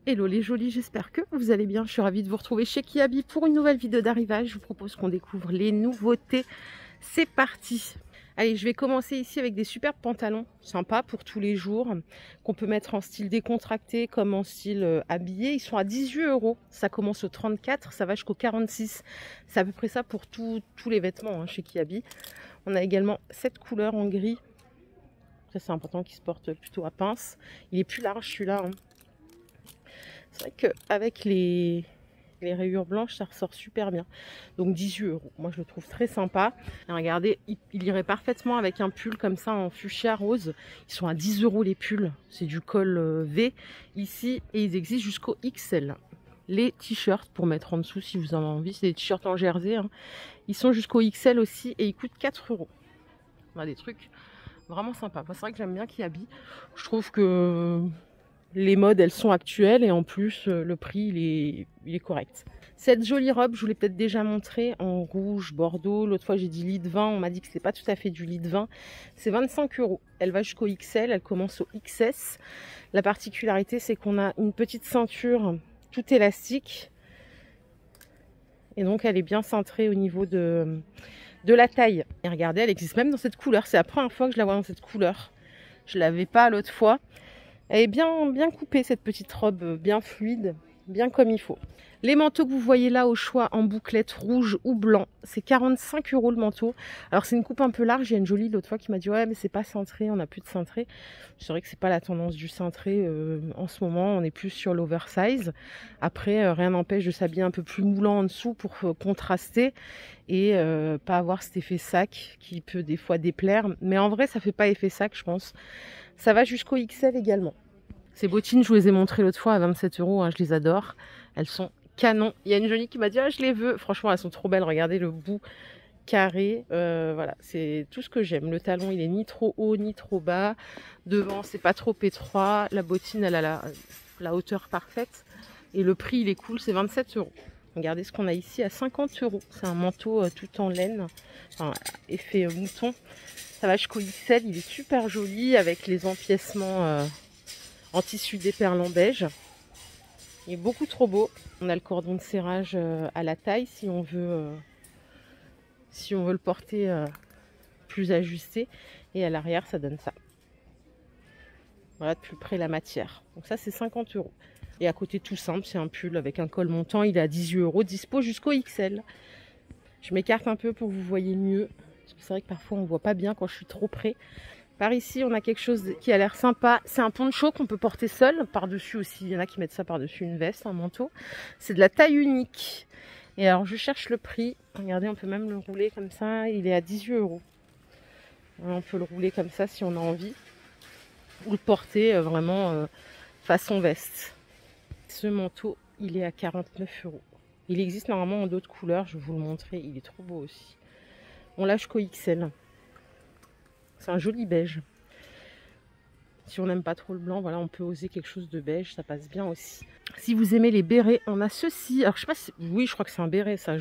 Hello les jolis, j'espère que vous allez bien. Je suis ravie de vous retrouver chez Kiabi pour une nouvelle vidéo d'arrivage. Je vous propose qu'on découvre les nouveautés. C'est parti! Allez, je vais commencer ici avec des superbes pantalons sympas pour tous les jours qu'on peut mettre en style décontracté comme en style habillé. Ils sont à 18 €. Ça commence au 34, ça va jusqu'au 46. C'est à peu près ça pour tous les vêtements chez Kiabi. On a également cette couleur en gris. Ça, c'est important qu'il se porte plutôt à pince. Il est plus large celui-là. C'est vrai qu'avec les rayures blanches, ça ressort super bien. Donc 18 €. Moi, je le trouve très sympa. Et regardez, il irait parfaitement avec un pull comme ça en fuchsia rose. Ils sont à 10 € les pulls. C'est du col V ici et ils existent jusqu'au XL. Les t-shirts pour mettre en dessous si vous en avez envie, c'est des t-shirts en jersey. Ils sont jusqu'au XL aussi et ils coûtent 4 €. On a des trucs vraiment sympas. Moi, c'est vrai que j'aime bien Kiabi. Je trouve que les modes, elles sont actuelles et en plus, le prix, il est correct. Cette jolie robe, je vous l'ai peut-être déjà montrée en rouge, bordeaux. L'autre fois, j'ai dit lit de vin. On m'a dit que c'est pas tout à fait du lit de vin. C'est 25 €. Elle va jusqu'au XL. Elle commence au XS. La particularité, c'est qu'on a une petite ceinture tout élastique. Et donc, elle est bien cintrée au niveau de la taille. Et regardez, elle existe même dans cette couleur. C'est la première fois que je la vois dans cette couleur. Je l'avais pas l'autre fois. Elle est bien coupée, cette petite robe, bien fluide, bien comme il faut. Les manteaux que vous voyez là au choix en bouclette rouge ou blanc, c'est 45 € le manteau. Alors c'est une coupe un peu large, il y a une jolie l'autre fois qui m'a dit ouais mais c'est pas cintré, on n'a plus de cintré. C'est vrai que c'est pas la tendance du cintré en ce moment, on est plus sur l'oversize. Après rien n'empêche de s'habiller un peu plus moulant en dessous pour contraster et pas avoir cet effet sac qui peut des fois déplaire. Mais en vrai ça fait pas effet sac je pense. Ça va jusqu'au XL également. Ces bottines, je vous les ai montrées l'autre fois à 27 €, je les adore. Elles sont canon. Il y a une jolie qui m'a dit ah je les veux. Franchement elles sont trop belles, regardez le bout carré. Voilà, c'est tout ce que j'aime. Le talon il est ni trop haut ni trop bas. Devant c'est pas trop étroit. La bottine elle a la hauteur parfaite. Et le prix il est cool, c'est 27 €. Regardez ce qu'on a ici à 50 €. C'est un manteau tout en laine, enfin, effet mouton. Ça va jusqu'au XL, il est super joli avec les empiècements en tissu déperlant en beige. Il est beaucoup trop beau. On a le cordon de serrage à la taille si on veut le porter plus ajusté. Et à l'arrière, ça donne ça. Voilà de plus près la matière. Donc ça, c'est 50 €. Et à côté, tout simple, c'est un pull avec un col montant. Il est à 18 €, dispo jusqu'au XL. Je m'écarte un peu pour que vous voyez mieux. Parce que c'est vrai que parfois, on ne voit pas bien quand je suis trop près. Par ici, on a quelque chose qui a l'air sympa. C'est un poncho qu'on peut porter seul. Par-dessus aussi, il y en a qui mettent ça par-dessus une veste, un manteau. C'est de la taille unique. Et alors, je cherche le prix. Regardez, on peut même le rouler comme ça. Il est à 18 €. On peut le rouler comme ça si on a envie. Ou le porter vraiment façon veste. Ce manteau, il est à 49 €. Il existe normalement en d'autres couleurs. Je vais vous le montrer. Il est trop beau aussi. On l'a jusqu'au XL. C'est un joli beige. Si on n'aime pas trop le blanc, voilà, on peut oser quelque chose de beige, ça passe bien aussi. Si vous aimez les bérets, on a ceci. Alors je sais pas si... Oui, je crois que c'est un béret ça.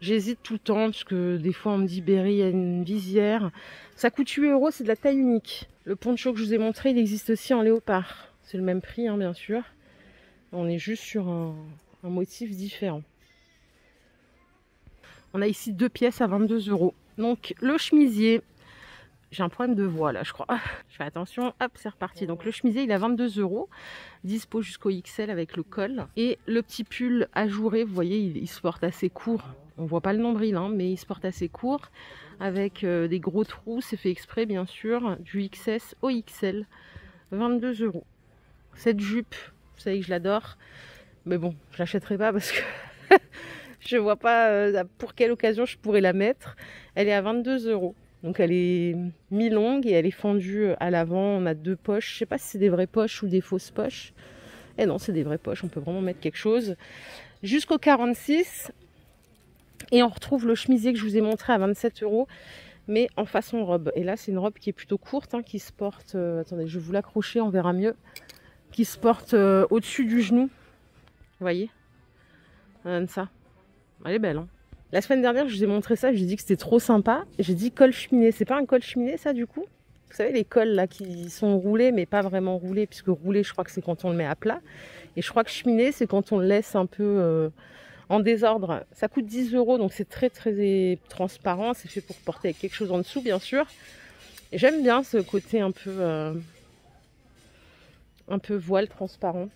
J'hésite tout le temps parce que des fois on me dit béret, il y a une visière. Ça coûte 8 €, c'est de la taille unique. Le poncho que je vous ai montré, il existe aussi en léopard. C'est le même prix, bien sûr. On est juste sur un motif différent. On a ici 2 pièces à 22 €. Donc le chemisier... J'ai un problème de voix là, je crois. Je fais attention, hop, c'est reparti. Donc le chemisier, il est à 22 €, dispo jusqu'au XL avec le col. Et le petit pull ajouré, vous voyez, il se porte assez court. On voit pas le nombril, mais il se porte assez court. Avec des gros trous, c'est fait exprès, bien sûr. Du XS au XL, 22 €. Cette jupe, vous savez que je l'adore. Mais bon, je l'achèterai pas parce que je vois pas pour quelle occasion je pourrais la mettre. Elle est à 22 €. Donc elle est mi-longue et elle est fendue à l'avant. On a 2 poches. Je sais pas si c'est des vraies poches ou des fausses poches. Et non, c'est des vraies poches. On peut vraiment mettre quelque chose. Jusqu'au 46. Et on retrouve le chemisier que je vous ai montré à 27 €. Mais en façon robe. Et là, c'est une robe qui est plutôt courte. Qui se porte... attendez, je vais vous l'accrocher, on verra mieux. Qui se porte au-dessus du genou. Vous voyez? Ça donne ça. Elle est belle, La semaine dernière, je vous ai montré ça, j'ai dit que c'était trop sympa. J'ai dit col cheminée. C'est pas un col cheminée, ça, du coup? Vous savez, les cols là qui sont roulés, mais pas vraiment roulés, puisque roulé, je crois que c'est quand on le met à plat. Et je crois que cheminé, c'est quand on le laisse un peu en désordre. Ça coûte 10 €, donc c'est très très transparent. C'est fait pour porter avec quelque chose en dessous, bien sûr. Et j'aime bien ce côté un peu voile transparent.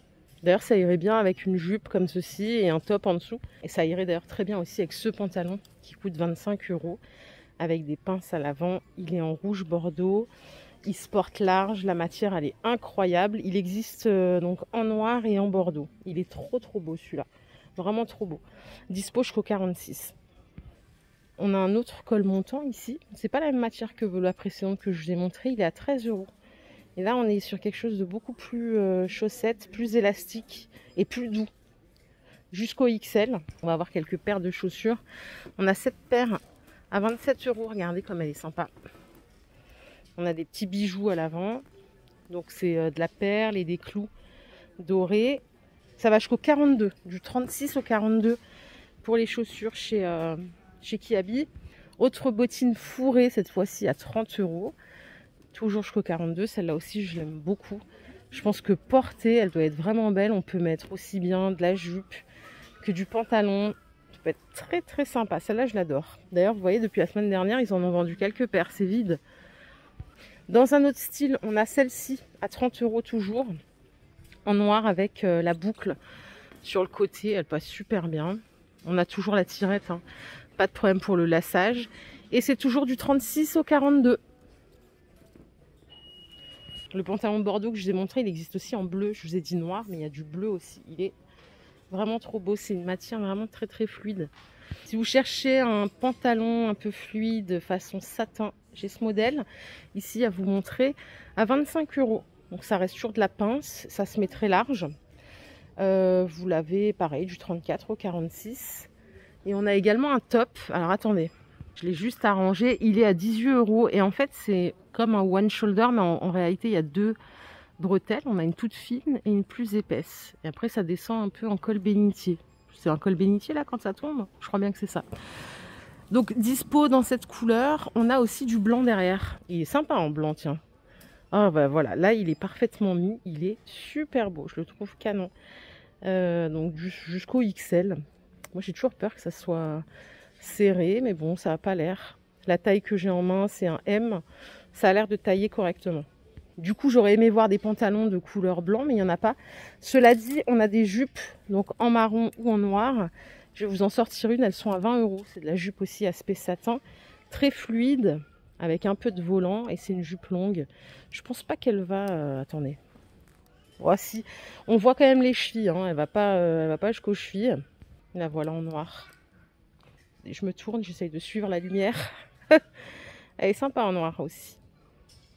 D'ailleurs, ça irait bien avec une jupe comme ceci et un top en dessous. Et ça irait d'ailleurs très bien aussi avec ce pantalon qui coûte 25 €, avec des pinces à l'avant. Il est en rouge bordeaux. Il se porte large. La matière, elle est incroyable. Il existe donc en noir et en bordeaux. Il est trop trop beau celui-là. Vraiment trop beau. Dispo jusqu'au 46. On a un autre col montant ici. C'est pas la même matière que la précédente que je vous ai montré. Il est à 13 €. Et là, on est sur quelque chose de beaucoup plus chaussette, plus élastique et plus doux. Jusqu'au XL. On va avoir quelques paires de chaussures. On a cette paire à 27 €. Regardez comme elle est sympa. On a des petits bijoux à l'avant. Donc c'est de la perle et des clous dorés. Ça va jusqu'au 42. Du 36 au 42 pour les chaussures chez Kiabi. Autre bottine fourrée, cette fois-ci à 30 €. Toujours jusqu'au 42, celle-là aussi je l'aime beaucoup. Je pense que portée, elle doit être vraiment belle. On peut mettre aussi bien de la jupe que du pantalon. Ça peut être très très sympa. Celle-là je l'adore. D'ailleurs vous voyez depuis la semaine dernière ils en ont vendu quelques paires, c'est vide. Dans un autre style, on a celle-ci à 30 € toujours. En noir avec la boucle sur le côté, elle passe super bien. On a toujours la tirette, hein. Pas de problème pour le lassage. Et c'est toujours du 36 au 42. Le pantalon bordeaux que je vous ai montré, il existe aussi en bleu. Je vous ai dit noir, mais il y a du bleu aussi. Il est vraiment trop beau. C'est une matière vraiment très très fluide. Si vous cherchez un pantalon un peu fluide, façon satin, j'ai ce modèle ici à vous montrer à 25 €. Donc ça reste toujours de la pince, ça se met très large. Vous l'avez pareil du 34 au 46. Et on a également un top. Alors attendez. Je l'ai juste arrangé, il est à 18 € et en fait c'est comme un one shoulder mais en réalité il y a deux bretelles, on a une toute fine et une plus épaisse et après ça descend un peu en col bénitier. C'est un col bénitier là quand ça tombe, je crois bien que c'est ça. Donc dispo dans cette couleur, on a aussi du blanc derrière, il est sympa en blanc tiens. Ah bah voilà, là il est parfaitement mis, il est super beau, je le trouve canon. Donc jusqu'au XL, moi j'ai toujours peur que ça soit serré, mais bon, ça n'a pas l'air. La taille que j'ai en main, c'est un M. Ça a l'air de tailler correctement. Du coup, j'aurais aimé voir des pantalons de couleur blanc, mais il n'y en a pas. Cela dit, on a des jupes donc en marron ou en noir. Je vais vous en sortir une, elles sont à 20 €. C'est de la jupe aussi aspect satin, très fluide, avec un peu de volant, et c'est une jupe longue. Je pense pas qu'elle va... attendez. Voici. On voit quand même les chevilles, hein. Elle va pas jusqu'aux chevilles. La voilà en noir. Je me tourne, j'essaye de suivre la lumière. Elle est sympa en noir aussi.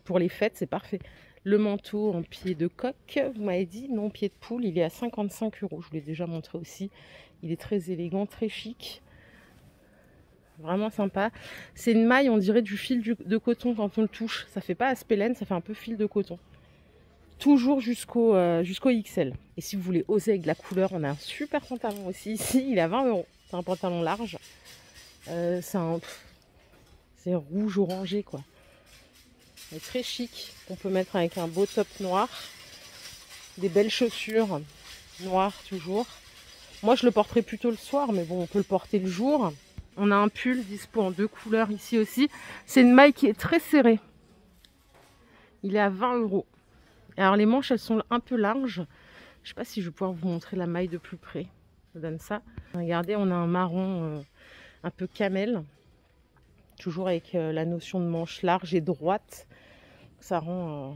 Pour les fêtes, c'est parfait. Le manteau en pied de coq, vous m'avez dit, non, pied de poule, il est à 55 €. Je vous l'ai déjà montré aussi. Il est très élégant, très chic. Vraiment sympa. C'est une maille, on dirait du fil de coton quand on le touche. Ça fait pas aspect laine, ça fait un peu fil de coton. Toujours jusqu'au XL. Et si vous voulez oser avec de la couleur, on a un super pantalon aussi ici. Il est à 20 €. C'est un pantalon large. C'est rouge orangé quoi. C'est très chic. On peut mettre avec un beau top noir. Des belles chaussures noires toujours. Moi je le porterai plutôt le soir, mais bon on peut le porter le jour. On a un pull dispo en deux couleurs ici aussi. C'est une maille qui est très serrée. Il est à 20 €. Alors les manches elles sont un peu larges. Je sais pas si je vais pouvoir vous montrer la maille de plus près. Ça donne ça. Regardez, on a un marron un peu camel. Toujours avec la notion de manche large et droite. Ça rend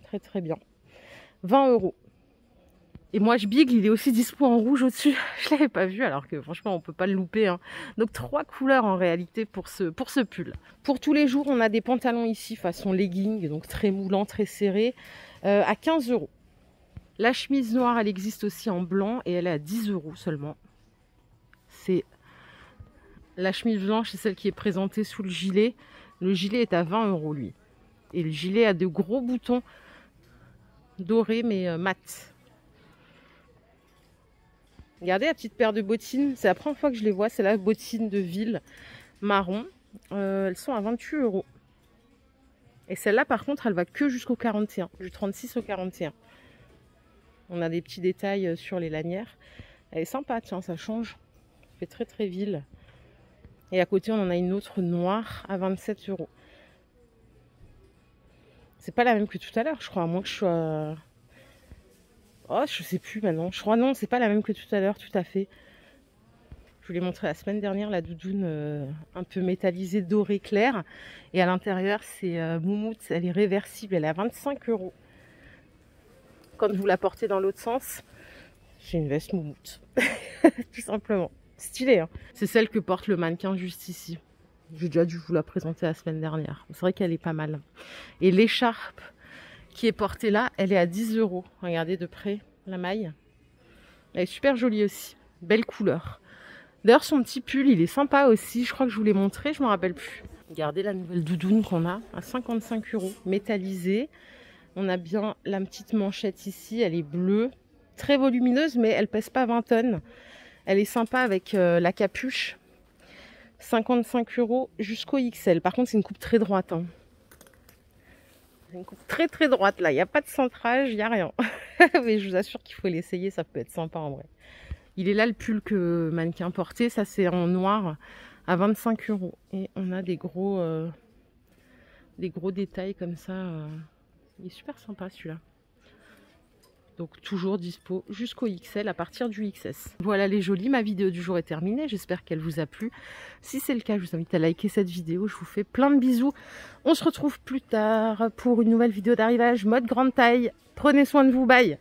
très très bien. 20 €. Et moi je bigle, il est aussi dispo en rouge au-dessus. Je l'avais pas vu alors que franchement on peut pas le louper, hein. Donc 3 couleurs en réalité pour ce pull. Pour tous les jours on a des pantalons ici façon legging, donc très moulant, très serré, à 15 €. La chemise noire elle existe aussi en blanc et elle est à 10 € seulement. C'est la chemise blanche, c'est celle qui est présentée sous le gilet. Le gilet est à 20 € lui. Et le gilet a de gros boutons dorés mais mat. Regardez la petite paire de bottines. C'est la première fois que je les vois. C'est la bottine de ville marron. Elles sont à 28 €. Et celle-là, par contre, elle va que jusqu'au 41, du 36 au 41. On a des petits détails sur les lanières. Elle est sympa, tiens, ça change. Ça fait très très ville. Et à côté, on en a une autre noire à 27 €. C'est pas la même que tout à l'heure, je crois, à moins que je sois... Oh, je sais plus maintenant. Je crois non, c'est pas la même que tout à l'heure, tout à fait. Je vous l'ai montré la semaine dernière, la doudoune un peu métallisée, dorée, claire. Et à l'intérieur, c'est moumoute, elle est réversible, elle est à 25 €. Quand vous la portez dans l'autre sens, c'est une veste moumoute. Tout simplement. Stylée, hein. C'est celle que porte le mannequin juste ici. J'ai déjà dû vous la présenter la semaine dernière. C'est vrai qu'elle est pas mal. Et l'écharpe qui est portée là, elle est à 10 €. Regardez de près la maille. Elle est super jolie aussi. Belle couleur. D'ailleurs, son petit pull, il est sympa aussi. Je crois que je vous l'ai montré, je ne me rappelle plus. Regardez la nouvelle doudoune qu'on a à 55 €, métallisée. On a bien la petite manchette ici, elle est bleue. Très volumineuse, mais elle pèse pas 20 tonnes. Elle est sympa avec la capuche. 55 € jusqu'au XL. Par contre, c'est une coupe très droite. Hein. C'est une coupe très très droite là. Il n'y a pas de centrage, il n'y a rien. Mais je vous assure qu'il faut l'essayer, ça peut être sympa en vrai. Il est là le pull que mannequin portait. Ça, c'est en noir à 25 €. Et on a des gros détails comme ça. Il est super sympa celui-là. Donc toujours dispo jusqu'au XL à partir du XS. Voilà les jolies, ma vidéo du jour est terminée. J'espère qu'elle vous a plu. Si c'est le cas, je vous invite à liker cette vidéo. Je vous fais plein de bisous. On se retrouve plus tard pour une nouvelle vidéo d'arrivage mode grande taille. Prenez soin de vous, bye.